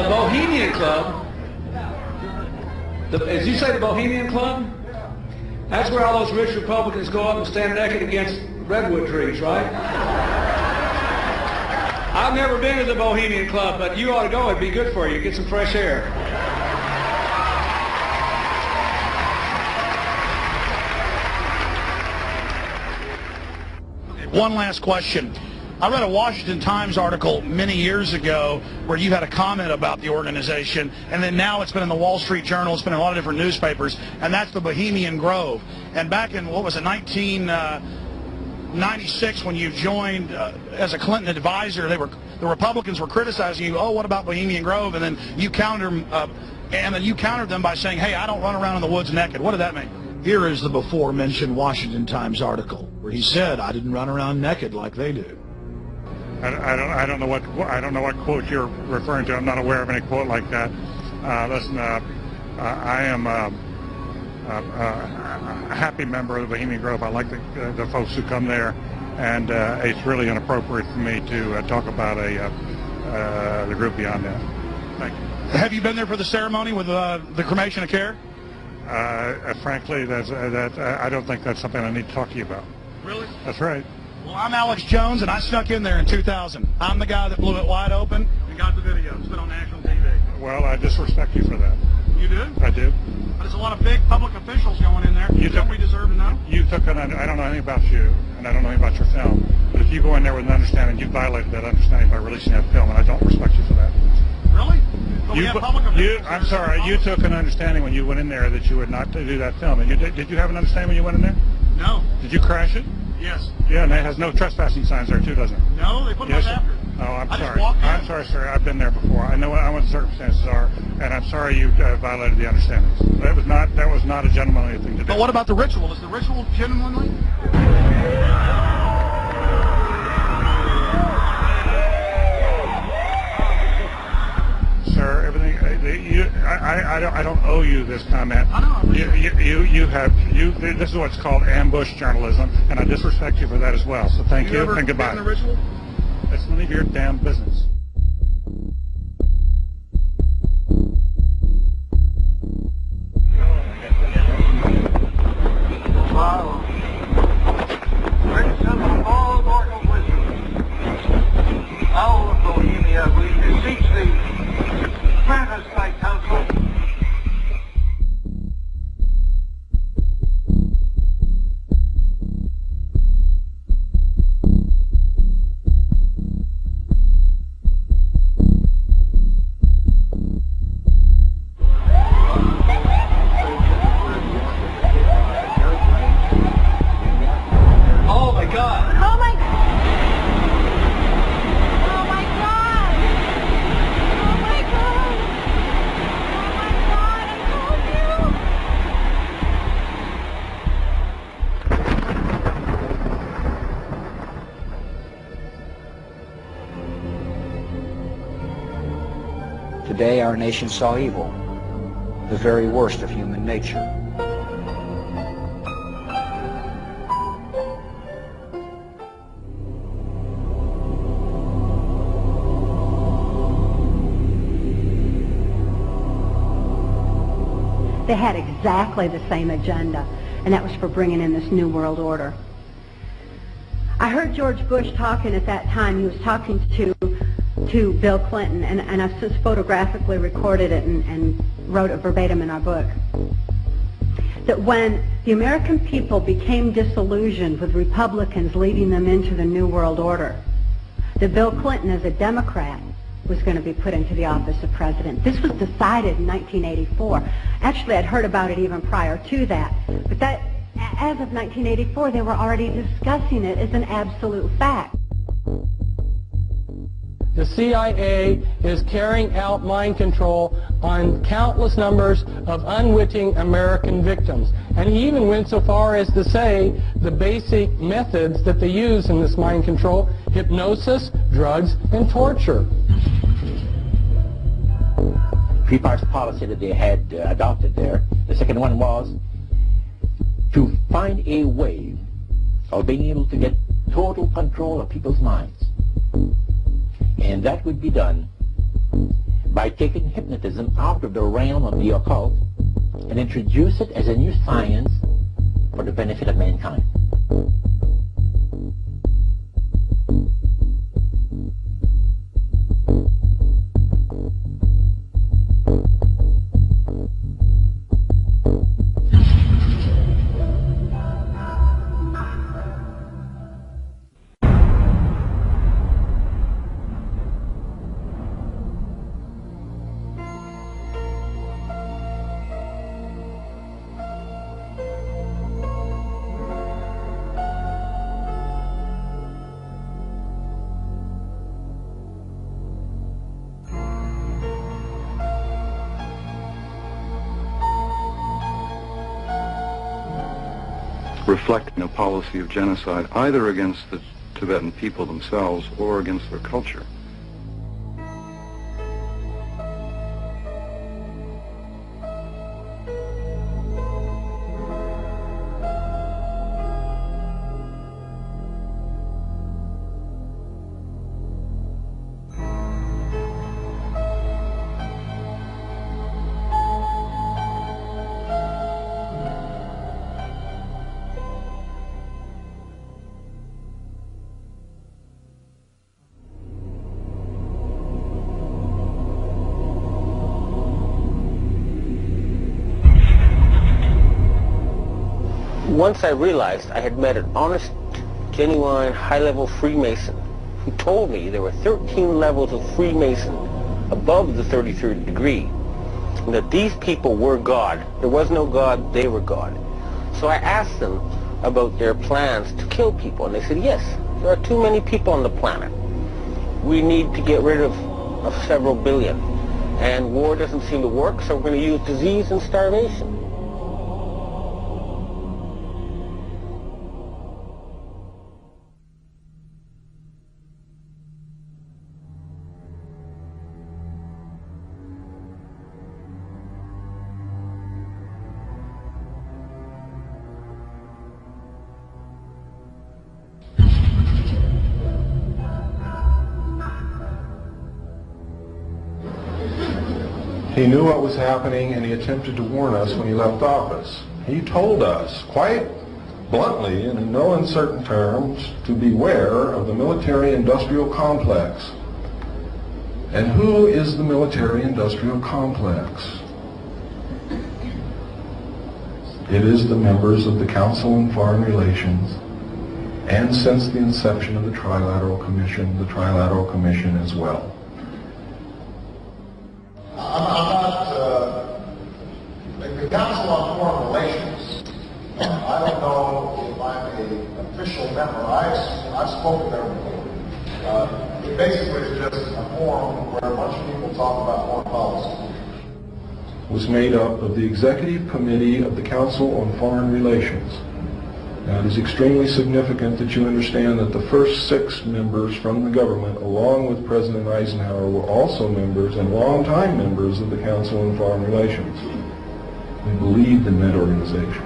the Bohemian Club, as you say, the Bohemian Club, that's where all those rich Republicans go up and stand naked against redwood trees, right? I've never been to the Bohemian Club, but you ought to go. It'd be good for you. Get some fresh air. One last question. I read a Washington Times article many years ago where you had a comment about the organization, and then now it's been in the Wall Street Journal, it's been in a lot of different newspapers, and that's the Bohemian Grove. And back in, what was it, 1996, when you joined as a Clinton advisor, the Republicans were criticizing you, oh, what about Bohemian Grove? And then you countered them by saying, hey, I don't run around in the woods naked. What did that mean? Here is the before-mentioned Washington Times article where he said, I didn't run around naked like they do. I don't know what quote you're referring to. I'm not aware of any quote like that. Listen, I am a happy member of the Bohemian Grove. I like the folks who come there, and it's really inappropriate for me to talk about the group beyond that. Thank you. Have you been there for the ceremony with the cremation of care? Frankly, I don't think that's something I need to talk to you about. Really? That's right. Well, I'm Alex Jones, and I snuck in there in 2000. I'm the guy that blew it wide open and got the video. It's been on national TV. Well, I disrespect you for that. You do? I do. But there's a lot of big public officials going in there. Don't we deserve to know? I don't know anything about you, and I don't know anything about your film. But if you go in there with an understanding, you violated that understanding by releasing that film, and I don't respect you for that. Really? But we have public officials. I'm sorry, you took an understanding when you went in there that you would not do that film. And did you have an understanding when you went in there? No. Did you crash it? Yes. Yeah, and it has no trespassing signs there too, doesn't it? No, they put them up after. Oh, I'm I sorry. just walked in. I'm sorry, sir. I've been there before. I know what the circumstances are, and I'm sorry you violated the understandings. That was not a gentlemanly thing to do. But what about the ritual? Is the ritual genuinely? Sir, everything. I don't owe you this comment. I know. This is what's called ambush journalism, and I disrespect you for that as well. So thank you and goodbye. The ritual? It's none of your damn business. Wow. Ladies and gentlemen, all of Oracle wisdom, all of Bohemia, we beseech thee, grant us thy counsel. Today our nation saw evil, the very worst of human nature. They had exactly the same agenda, and that was for bringing in this New World Order. I heard George Bush talking at that time. He was talking to Bill Clinton, and I've since photographically recorded it and wrote it verbatim in our book, that when the American people became disillusioned with Republicans leading them into the New World Order, that Bill Clinton, as a Democrat, was going to be put into the office of president. This was decided in 1984. Actually, I'd heard about it even prior to that, but that, as of 1984, they were already discussing it as an absolute fact. The CIA is carrying out mind control on countless numbers of unwitting American victims. And he even went so far as to say the basic methods that they use in this mind control: hypnosis, drugs, and torture. Three parts of policy that they had adopted there. The second one was to find a way of being able to get total control of people's minds. And that would be done by taking hypnotism out of the realm of the occult and introduce it as a new science for the benefit of mankind. reflecting a policy of genocide either against the Tibetan people themselves or against their culture. Once I realized I had met an honest, genuine, high-level Freemason who told me there were 13 levels of Freemason above the 33rd degree, and that these people were God. There was no God, they were God. So I asked them about their plans to kill people, and they said, yes, there are too many people on the planet. We need to get rid of several billion, and war doesn't seem to work, so we're going to use disease and starvation. He knew what was happening, and he attempted to warn us when he left office. He told us, quite bluntly and in no uncertain terms, to beware of the military-industrial complex. And who is the military-industrial complex? It is the members of the Council on Foreign Relations, and since the inception of the Trilateral Commission as well. The Council on Foreign Relations, I don't know if I'm an official member. I've spoken there before. It basically is just a forum where a bunch of people talk about foreign policy. Was made up of the Executive Committee of the Council on Foreign Relations. Now, it is extremely significant that you understand that the first 6 members from the government, along with President Eisenhower, were also members and longtime members of the Council on Foreign Relations. They believed in that organization.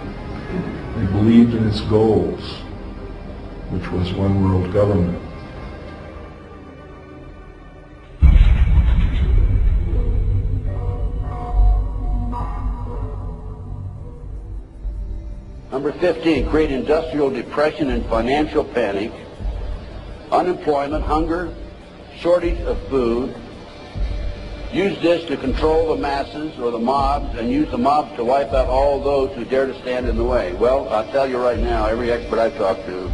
They believed in its goals, which was one world government. Number 15, create industrial depression and financial panic, unemployment, hunger, shortage of food. Use this to control the masses or the mobs, and use the mobs to wipe out all those who dare to stand in the way. Well, I'll tell you right now, every expert I've talked to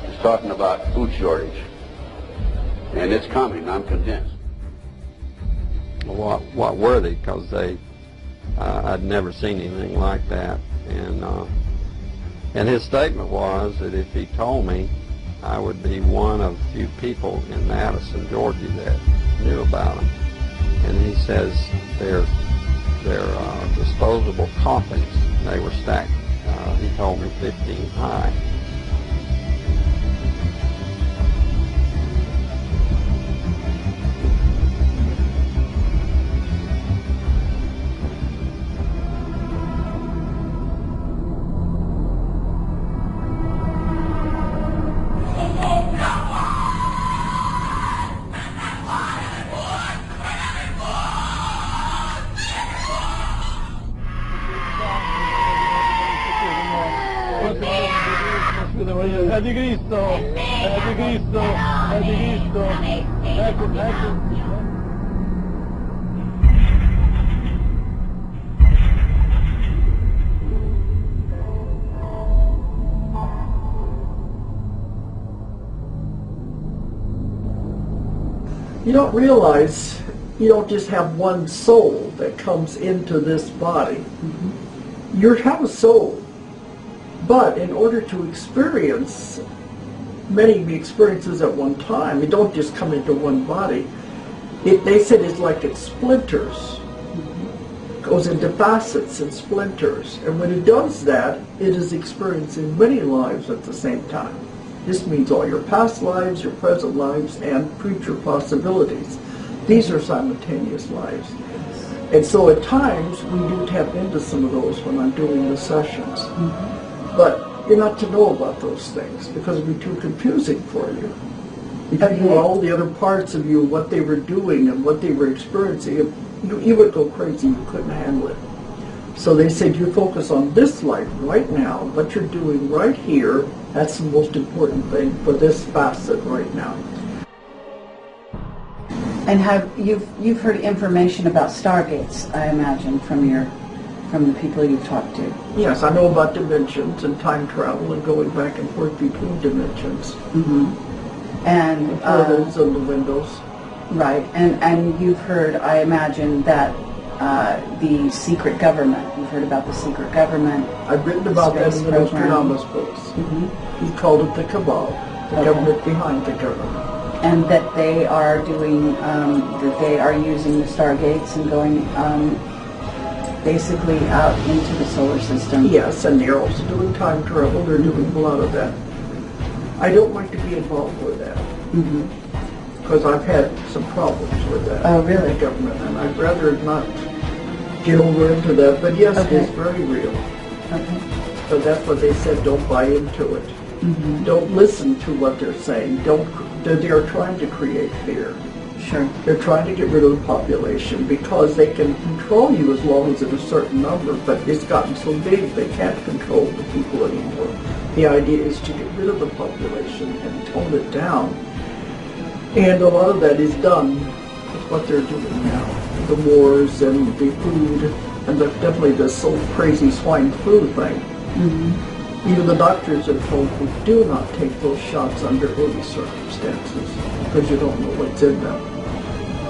is talking about food shortage. And it's coming, I'm convinced. What were they? Because I'd never seen anything like that. And his statement was that if he told me, I would be one of few people in Madison, Georgia that knew about them. And he says they're disposable coffins. They were stacked, he told me, 15 high. Cristo, di Cristo, di Cristo. Ecco, ecco. You don't realize you don't just have one soul that comes into this body. Mm-hmm. You have a soul, but in order to experience many experiences at one time, you don't just come into one body. They said it's like it splinters. Mm-hmm. Goes into facets and splinters. And when it does that, it is experiencing many lives at the same time. This means all your past lives, your present lives, and future possibilities. These are simultaneous lives. And so at times, we do tap into some of those when I'm doing the sessions. Mm-hmm. But you're not to know about those things because it would be too confusing for you. If you knew all the other parts of you, what they were doing and what they were experiencing, you would go crazy, you couldn't handle it. So they said you focus on this life right now, what you're doing right here, that's the most important thing for this facet right now. And you've heard information about stargates, I imagine, from the people you've talked to. Yes, I know about dimensions and time travel and going back and forth between dimensions. Mm-hmm. And the portals and the windows. Right, and you've heard, I imagine, that the secret government. You've heard about the secret government. I've written about that in the Nostradamus books. Mm-hmm. He called it the cabal, the government behind the government. And that they are doing, that they are using the stargates and going basically out into the solar system. Yes, and they're also doing time travel. They're doing a lot of that. I don't like to be involved with that. Mm-hmm. Because I've had some problems with that. Oh, really? The government, and I'd rather not get over into that. But yes, it is very real. Okay. So that's what they said, don't buy into it. Mm-hmm. Don't listen to what they're saying. They are trying to create fear. Sure. They're trying to get rid of the population because they can control you as long as it's a certain number, but it's gotten so big they can't control the people anymore. The idea is to get rid of the population and tone it down. And a lot of that is done with what they're doing now. The wars and the food, and definitely this so crazy swine flu thing. Mm-hmm. Even the doctors have told me, do not take those shots under any circumstances, because you don't know what's in them.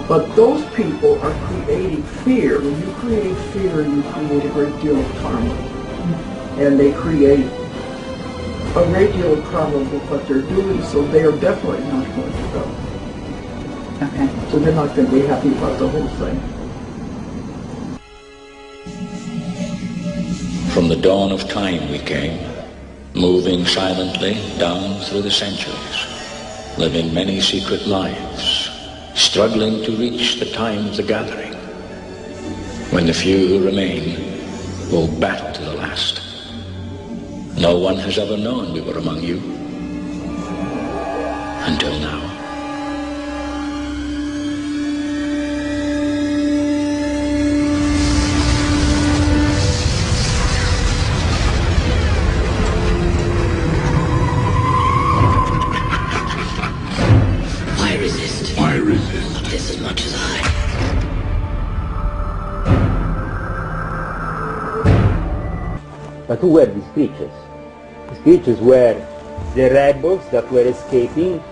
But those people are creating fear. When you create fear, you create a great deal of karma. Mm-hmm. And they create a great deal of karma with what they're doing, so they are definitely not going to go. Okay. So they're not going to be happy about the whole thing. From the dawn of time we came, moving silently down through the centuries, living many secret lives, struggling to reach the time of the gathering, when the few who remain will battle to the last. No one has ever known we were among you until now. Why resist? Just as much as I. But who were these creatures? These creatures were the rebels that were escaping,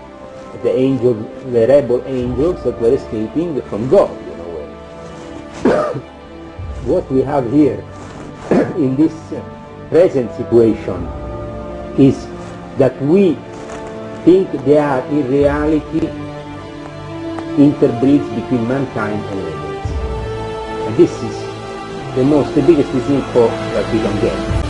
the rebel angels that were escaping from God, in a way. What we have here in this present situation is that we think they are in reality interbreeds between mankind and rebels. And this is the biggest info that we can get.